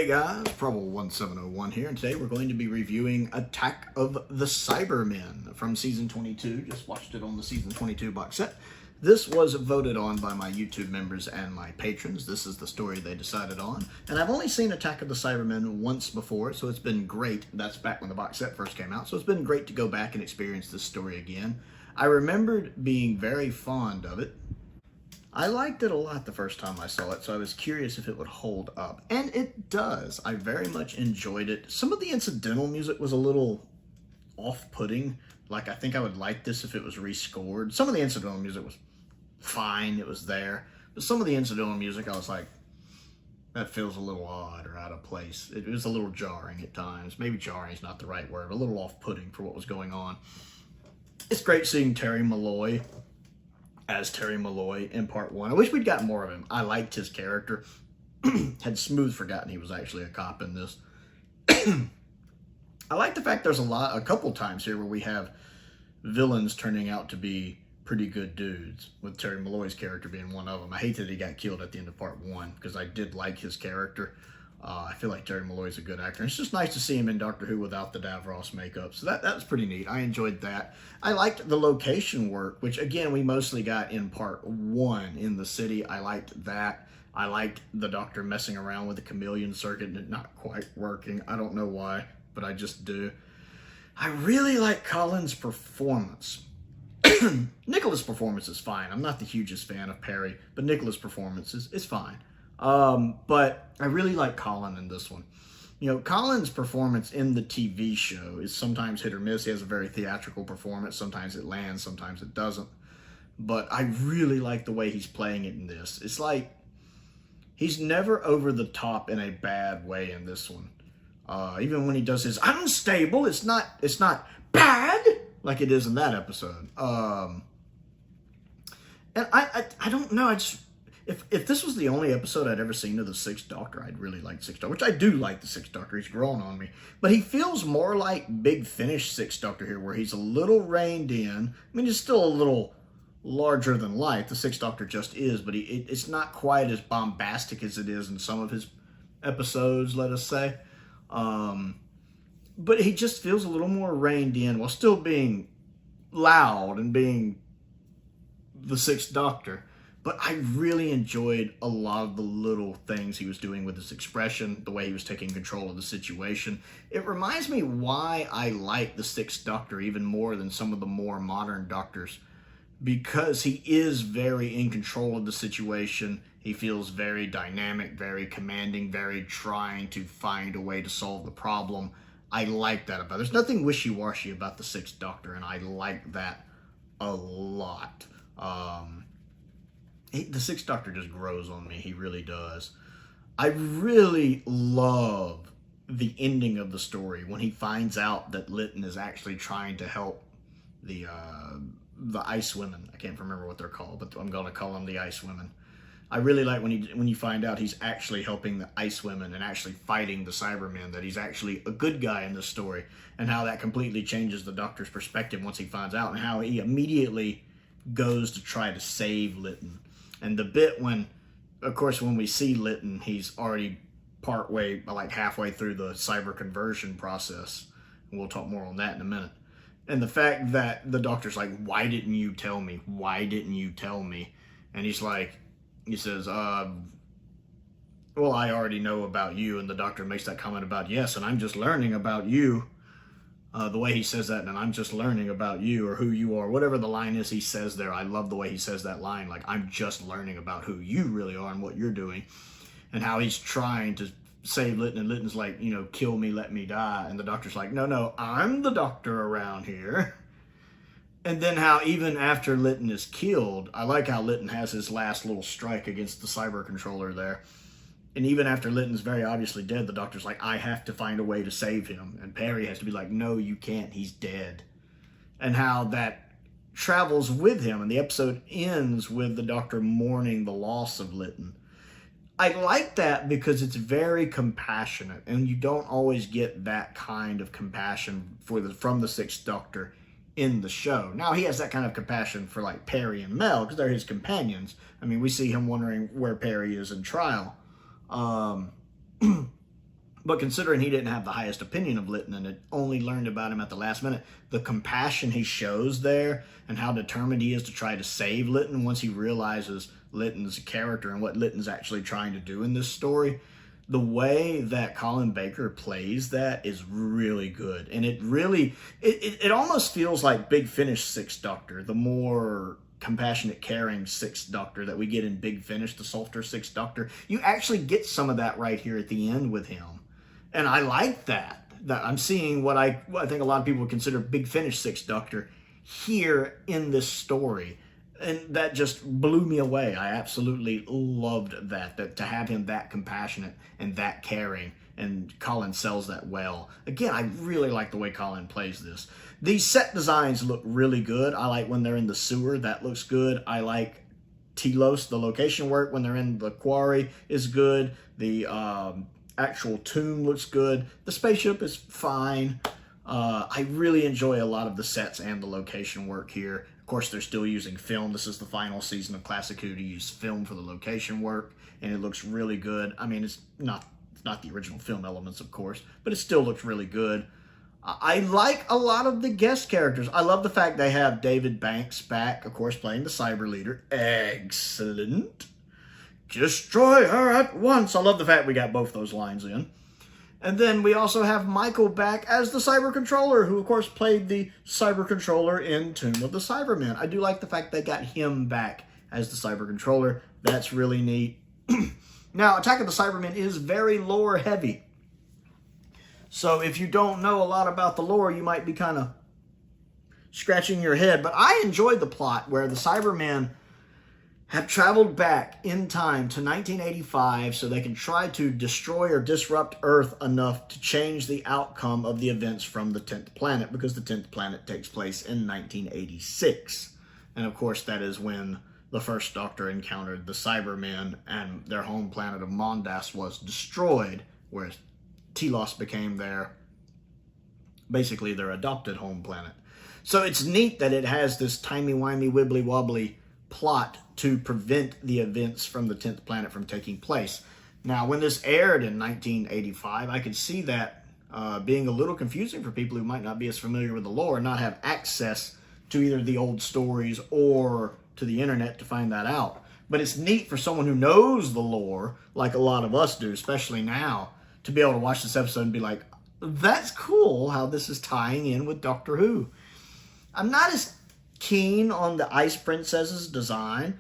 Hey guys, Prowl 1701 here, and today we're going to be reviewing Attack of the Cybermen from Season 22. Just watched it on the Season 22 box set. This was voted on by my YouTube members and my patrons. This is the story they decided on. And I've only seen Attack of the Cybermen once before, so it's been great. That's back when the box set first came out, so it's been great to go back and experience this story again. I remembered being very fond of it. I liked it a lot the first time I saw it, so I was curious if it would hold up. And it does. I very much enjoyed it. Some of the incidental music was a little off-putting. Like, I think I would like this if it was rescored. Some of the incidental music was fine. It was there. But some of the incidental music, I was like, that feels a little odd or out of place. It was a little jarring at times. Maybe jarring is not the right word, but a little off-putting for what was going on. It's great seeing Terry Malloy as Terry Malloy in part one. I wish we'd got more of him. I liked his character. Had smooth forgotten he was actually a cop in this. I like the fact there's a couple times here where we have villains turning out to be pretty good dudes, with Terry Malloy's character being one of them. I hate that he got killed at the end of part one, because I did like his character. I feel like Terry Malloy's a good actor. And it's just nice to see him in Doctor Who without the Davros makeup. So that was pretty neat. I enjoyed that. I liked the location work, which, again, we mostly got in part one in the city. I liked that. I liked the Doctor messing around with the chameleon circuit and it not quite working. I don't know why, but I just do. I really like Colin's performance. Nicholas' performance is fine. I'm not the hugest fan of Perry, but Nicholas' performance is fine. But I really like Colin in this one. You know, Colin's performance in the TV show is sometimes hit or miss. He has a very theatrical performance. Sometimes it lands, sometimes it doesn't. But I really like the way he's playing it in this. It's like he's never over the top in a bad way in this one. Even when he does his unstable, it's not bad like it is in that episode. And I don't know. If this was the only episode I'd ever seen of the Sixth Doctor, I'd really like Sixth Doctor, which I do like the Sixth Doctor. He's growing on me. But he feels more like Big Finish Sixth Doctor here, where he's a little reined in. I mean, he's still a little larger than life. The Sixth Doctor just is, but it's not quite as bombastic as it is in some of his episodes, let us say. But he just feels a little more reined in while still being loud and being the Sixth Doctor. But I really enjoyed a lot of the little things he was doing with his expression, the way he was taking control of the situation. It reminds me why I like the Sixth Doctor even more than some of the more modern Doctors, because he is very in control of the situation. He feels very dynamic, very commanding, very trying to find a way to solve the problem. I like that about it. There's nothing wishy-washy about the Sixth Doctor, and I like that a lot. The Sixth Doctor just grows on me. He really does. I really love the ending of the story when he finds out that Lytton is actually trying to help the Ice Women. I can't remember what they're called, but I'm going to call them the Ice Women. I really like when you find out he's actually helping the Ice Women and actually fighting the Cybermen, that he's actually a good guy in this story, and how that completely changes the Doctor's perspective once he finds out, and how he immediately goes to try to save Lytton. And the bit when, of course, when we see Lytton, he's already like halfway through the cyber conversion process. And we'll talk more on that in a minute. And the fact that the Doctor's like, why didn't you tell me? Why didn't you tell me? And he says, well, I already know about you. And the Doctor makes that comment about, yes, and I'm just learning about you. The way he says that, and I'm just learning about you, or who you are, whatever the line is he says there. I love the way he says that line, like, I'm just learning about who you really are and what you're doing, and how he's trying to save Lytton, and Lytton's like, you know, kill me, let me die, and the Doctor's like, no, I'm the Doctor around here. And then how even after Lytton is killed, I like how Lytton has his last little strike against the cyber controller there. And even after Lytton's very obviously dead, the Doctor's like, I have to find a way to save him. And Perry has to be like, no, you can't. He's dead. And how that travels with him. And the episode ends with the Doctor mourning the loss of Lytton. I like that because it's very compassionate. And you don't always get that kind of compassion from the Sixth Doctor in the show. Now, he has that kind of compassion for, like, Perry and Mel, because they're his companions. I mean, we see him wondering where Perry is in trial. But considering he didn't have the highest opinion of Lytton and had only learned about him at the last minute, the compassion he shows there and how determined he is to try to save Lytton once he realizes Lytton's character and what Lytton's actually trying to do in this story, the way that Colin Baker plays that is really good. And it really, it almost feels like Big Finish Sixth Doctor, the more compassionate, caring Sixth Doctor that we get in Big Finish, the softer Sixth Doctor. You actually get some of that right here at the end with him. And I like that. That I'm seeing what I think a lot of people would consider Big Finish Sixth Doctor here in this story. And that just blew me away. I absolutely loved that to have him that compassionate and that caring. And Colin sells that well. Again, I really like the way Colin plays this. These set designs look really good. I like when they're in the sewer. That looks good. I like Telos. The location work when they're in the quarry is good. The actual tomb looks good. The spaceship is fine. I really enjoy a lot of the sets and the location work here. Of course, they're still using film. This is the final season of Classic Who to use film for the location work, and it looks really good. I mean, it's not the original film elements, of course, but it still looks really good. I like a lot of the guest characters. I love the fact they have David Banks back, of course, playing the Cyber Leader. Excellent. Destroy her at once. I love the fact we got both those lines in. And then we also have Michael back as the Cyber Controller, who, of course, played the Cyber Controller in Tomb of the Cybermen. I do like the fact they got him back as the Cyber Controller. That's really neat. Now, Attack of the Cybermen is very lore heavy. So if you don't know a lot about the lore, you might be kind of scratching your head. But I enjoyed the plot where the Cybermen have traveled back in time to 1985 so they can try to destroy or disrupt Earth enough to change the outcome of the events from the 10th planet, because the 10th planet takes place in 1986. And of course, that is when the first Doctor encountered the Cybermen and their home planet of Mondas was destroyed, whereas Telos became basically their adopted home planet. So it's neat that it has this timey-wimey, wibbly-wobbly plot to prevent the events from the 10th planet from taking place. Now, when this aired in 1985, I could see that being a little confusing for people who might not be as familiar with the lore and not have access to either the old stories or to the internet to find that out. But it's neat for someone who knows the lore, like a lot of us do, especially now, to be able to watch this episode and be like, that's cool how this is tying in with Doctor Who. I'm not as keen on the Ice Princess's design.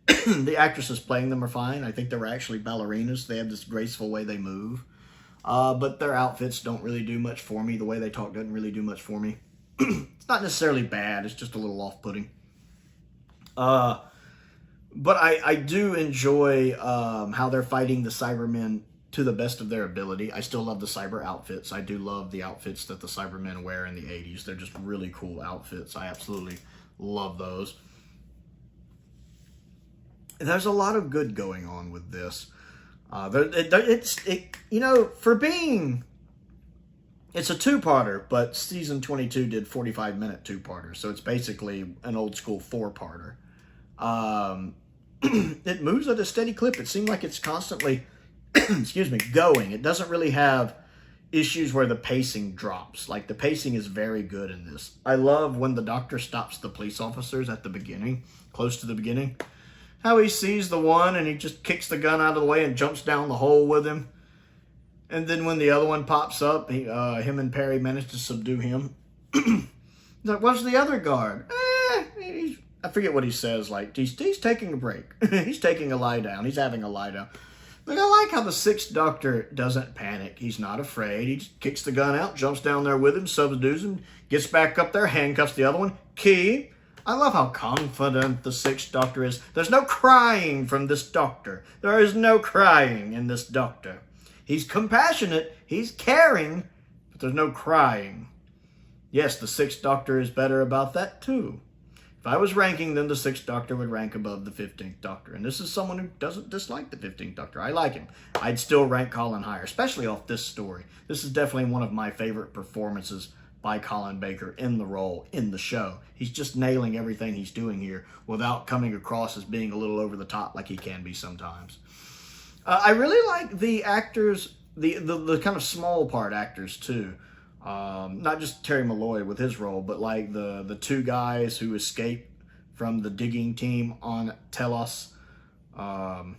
The actresses playing them are fine. I think they were actually ballerinas. They have this graceful way they move. But their outfits don't really do much for me. The way they talk doesn't really do much for me. It's not necessarily bad. It's just a little off-putting. But I do enjoy how they're fighting the Cybermen to the best of their ability. I still love the cyber outfits. I do love the outfits that the Cybermen wear in the 80s. They're just really cool outfits. I absolutely love those. There's a lot of good going on with this. For being... It's a two-parter, but season 22 did 45-minute two-parter, so it's basically an old-school four-parter. It moves at a steady clip. It seemed like it's constantly, going. It doesn't really have issues where the pacing drops. Like, the pacing is very good in this. I love when the Doctor stops the police officers at the beginning, close to the beginning. How he sees the one and he just kicks the gun out of the way and jumps down the hole with him. And then when the other one pops up, him and Perry manage to subdue him. He's like, what's the other guard? I forget what he says. Like, he's taking a break. He's taking a lie down. He's having a lie down. But I like how the Sixth Doctor doesn't panic. He's not afraid. He just kicks the gun out, jumps down there with him, subdues him, gets back up there, handcuffs the other one. Key. I love how confident the Sixth Doctor is. There's no crying from this Doctor. There is no crying in this Doctor. He's compassionate, he's caring, but there's no crying. Yes, the Sixth Doctor is better about that too. If I was ranking them, the Sixth Doctor would rank above the 15th Doctor. And this is someone who doesn't dislike the 15th Doctor. I like him. I'd still rank Colin higher, especially off this story. This is definitely one of my favorite performances by Colin Baker in the role, in the show. He's just nailing everything he's doing here without coming across as being a little over the top like he can be sometimes. I really like the actors the kind of small part actors too. Not just Terry Malloy with his role, but like the two guys who escape from the digging team on Telos, who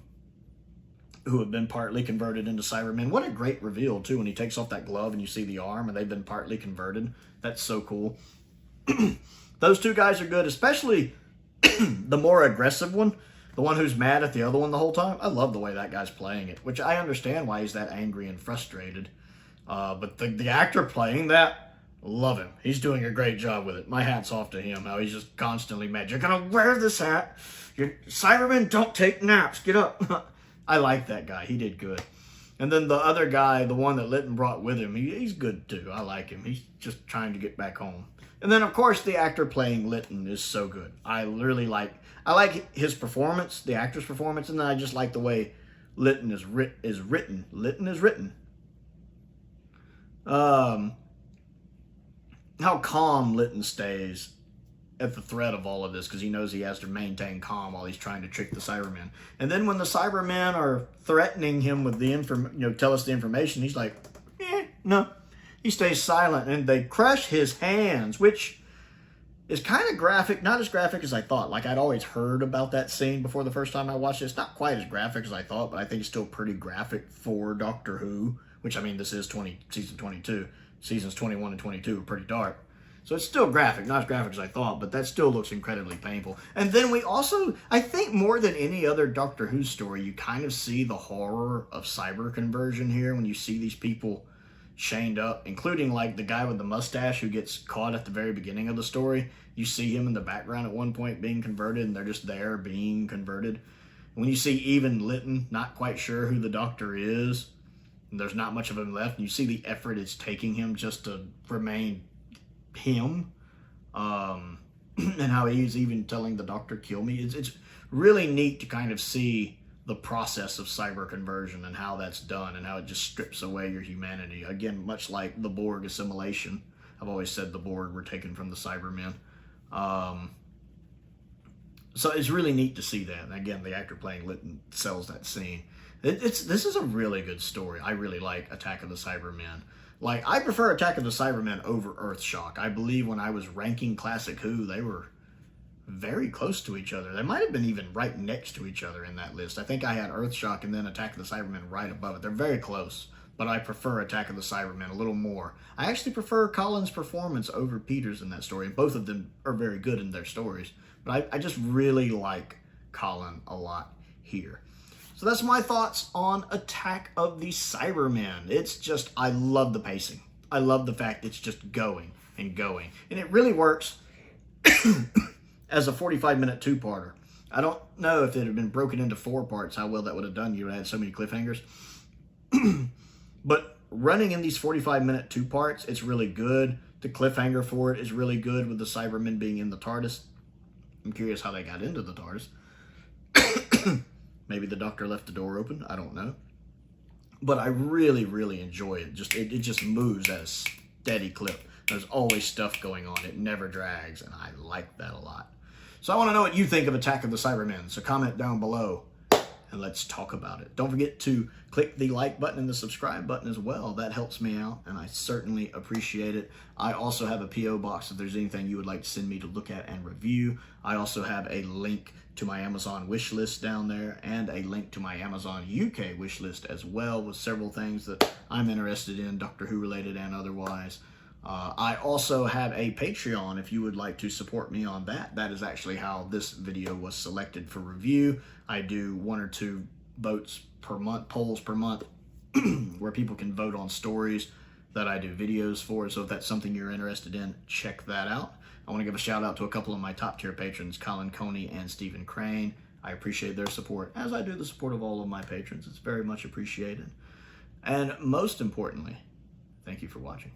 have been partly converted into Cybermen. What a great reveal too, when he takes off that glove and you see the arm and they've been partly converted. That's so cool. Those two guys are good, especially the more aggressive one, the one who's mad at the other one the whole time. I love the way that guy's playing it, which I understand why he's that angry and frustrated. But the actor playing that, love him. He's doing a great job with it. My hat's off to him, how he's just constantly mad. You're going to wear this hat. Cybermen don't take naps. Get up. I like that guy. He did good. And then the other guy, the one that Litton brought with him, he's good too. I like him. He's just trying to get back home. And then, of course, the actor playing Litton is so good. I like his performance, the actor's performance, and then I just like the way Litton is written. Litton is written. How calm Litton stays at the threat of all of this, because he knows he has to maintain calm while he's trying to trick the Cybermen. And then when the Cybermen are threatening him with the tell us the information, he's like, no. He stays silent, and they crush his hands, which is kind of graphic. Not as graphic as I thought. Like, I'd always heard about that scene before the first time I watched it. It's not quite as graphic as I thought, but I think it's still pretty graphic for Doctor Who, which, I mean, this is season 22. Seasons 21 and 22 are pretty dark. So it's still graphic, not as graphic as I thought, but that still looks incredibly painful. And then we also, I think more than any other Doctor Who story, you kind of see the horror of cyber conversion here when you see these people chained up, including like the guy with the mustache who gets caught at the very beginning of the story. You see him in the background at one point being converted, and they're just there being converted. When you see even Litton not quite sure who the Doctor is, and there's not much of him left, and you see the effort it's taking him just to remain him, and how he's even telling the Doctor, kill me. It's really neat to kind of see the process of cyber conversion and how that's done, and how it just strips away your humanity. Again, much like the Borg assimilation. I've always said the Borg were taken from the Cybermen. So it's really neat to see that. And again, the actor playing Litton sells that scene. This is a really good story. I really like Attack of the Cybermen. Like, I prefer Attack of the Cybermen over Earthshock. I believe when I was ranking Classic Who, they were very close to each other. They might have been even right next to each other in that list. I think I had Earthshock and then Attack of the Cybermen right above it. They're very close, but I prefer Attack of the Cybermen a little more. I actually prefer Colin's performance over Peter's in that story. Both of them are very good in their stories, but I just really like Colin a lot here. So that's my thoughts on Attack of the Cybermen. It's just, I love the pacing. I love the fact it's just going and going. And it really works as a 45-minute two-parter. I don't know if it had been broken into 4 parts, how well that would have done. You would have had so many cliffhangers. But running in these 45-minute 2 parts, it's really good. The cliffhanger for it is really good with the Cybermen being in the Tardis. I'm curious how they got into the Tardis. Maybe the Doctor left the door open. I don't know. But I really, really enjoy it. It just moves at a steady clip. There's always stuff going on. It never drags, and I like that a lot. So I want to know what you think of Attack of the Cybermen. So comment down below, and let's talk about it. Don't forget to click the like button and the subscribe button as well. That helps me out, and I certainly appreciate it. I also have a P.O. box if there's anything you would like to send me to look at and review. I also have a link to my Amazon wish list down there, and a link to my Amazon UK wish list as well, with several things that I'm interested in, Doctor Who related and otherwise. I also have a Patreon if you would like to support me on that. That is actually how this video was selected for review. I do 1 or 2 votes per month, polls per month, where people can vote on stories that I do videos for. So if that's something you're interested in, check that out. I want to give a shout out to a couple of my top tier patrons, Colin Coney and Stephen Crane. I appreciate their support, as I do the support of all of my patrons. It's very much appreciated. And most importantly, thank you for watching.